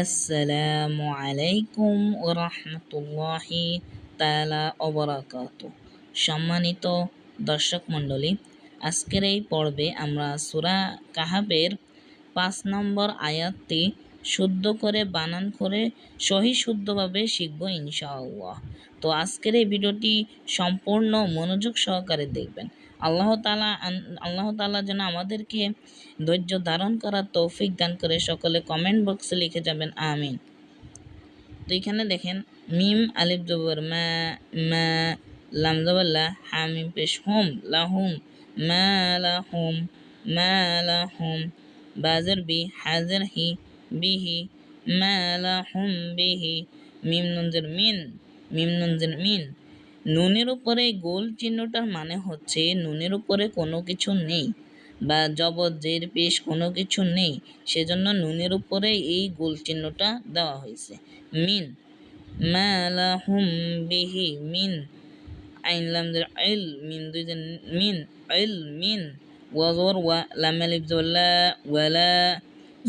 আসসালামু আলাইকুম ওয়া রাহমাতুল্লাহি তাআলা ওয়া বারাকাতুহু। সম্মানিত দর্শক মণ্ডলী, আজকের এই পর্বে আমরা সূরা কাহাফের ৫ নম্বর আয়াতটি শুদ্ধ করে বানান করে সহি শুদ্ধভাবে শিখব ইনশাআল্লাহ। তো আজকের এই ভিডিওটি সম্পূর্ণ মনোযোগ সহকারে দেখবেন। আল্লাহ তাআলা যেন আমাদেরকে ধৈর্য ধারণ করার তৌফিক দান করে। সকলে কমেন্ট বক্সে লিখে যাবেন আমিন। তো এখানে দেখেন, মিম আলিফ জবর মা, মা লাম জবর লা, হা মিম পেশ হুম, লাহুম, মা লাহুম, মা লাহুম, বাজের বি, হাজের হি, বিহি, মা লাহুম বিহি, মিম নুনজের মিন, মিম নুনজের মিন। নুনের উপরে গোল চিহ্নটার মানে হচ্ছে নুনের উপরে কোনো কিছু নেই বা জবর জের পেশ কোনো কিছু নেই, সেজন্য নুনের উপরে এই গোল চিহ্নটা দেওয়া হয়েছে। মিন, মা লাহুম বিহি মিন, আইন লাম জের ইল, মিন দুই জের মিন, ইল মিন, ওয়া জবর ওয়া, লাম আলিফ জবর লা, ওয়ালা।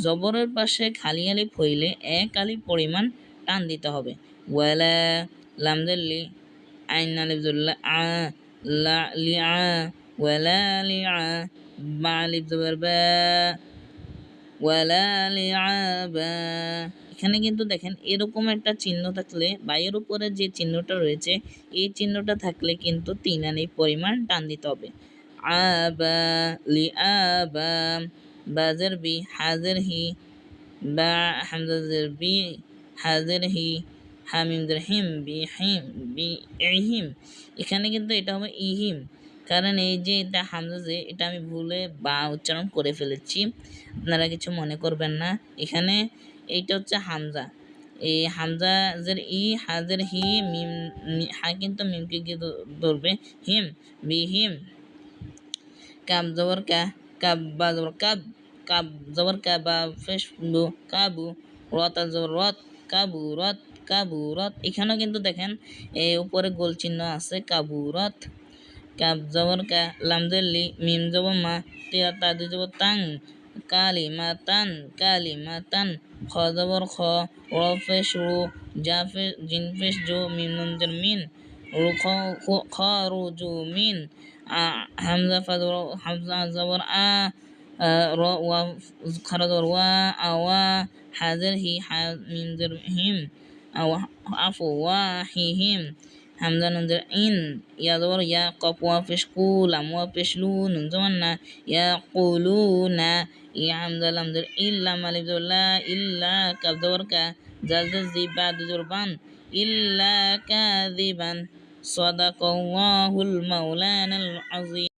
জবরের পাশে খালি আলিফ হইলে এক আলিফ পরিমাণ টান দিতে হবে। ওয়ালা, লাম জের লি, আইন আলিফ জবর লা, আ, লা লিআ, ওয়ালা লিআ, বা আলিফ জবর বা, ওয়ালা লিআবা। এখানে কিন্তু দেখেন এরকম একটা চিহ্ন থাকলে বা এর উপরে যে চিহ্নটা রয়েছে এই চিহ্নটা থাকলে কিন্তু ৩ আলিফ পরিমাণ টান দিতে হবে। আবা, লিআবা, বাজের বি, হাজের হি, বা হামজাজের বি, হাজের হি, হামিমদের হিম, বি হিম, বি ইহিম। এখানে কিন্তু এটা হবে ইহিম, কারণ এই যে এটা হামজা, এটা আমি ভুলে বা উচ্চারণ করে ফেলেছি, আপনারা কিছু মনে করবেন না। এখানে এইটা হচ্ছে হামজা, এই হামজাজের ই, হাজের হি, মিম, হা কিন্তু মিমকে গিয়ে ধরবে, হিম, বি হিম। কাব জবর কা, কাব বা জবর কাব, কাব জবর কা, বা ফেশ বু, কাবু, রত জবর রত, কাবু রত, কাবু রত। এখানেও কিন্তু দেখেন উপরে গোল চিহ্ন আছে, কাবু রত। কাব জবর কা, লাম জের লি, মিম জবর মা, তিয়া তা দুই জবর তাং, কালিমাতান, কালিমাতান। খ জবর খ, র পেশ রু, জা পেশ জিন পেশ জু, মিম নুন জের মিন, রু খ রু জু মিন। হামজা ফা জবর, হামজা জবর আ, র ওয়া খর জবর ওয়া, আওয়া, হাজের হি, হা মিম জের হিম, আফু ওয়া হি হিম। হামজা নুন জের ইন, ইয়া জবর ইয়া, কফ ওয়া পেশ কু, লাম ওয়া পেশ লু, নুন জবর না, ইয়া কুলু না। ইয়া হামজা লাম জের ইল, লাম আলিফ জবর লা, ইল্লা, কাফ জবর কা, জাল জের জি, বা দুই জবর বান, ইল্লা কাযিবান। সাদাকাল্লাহুল মাওলানাল আযীম।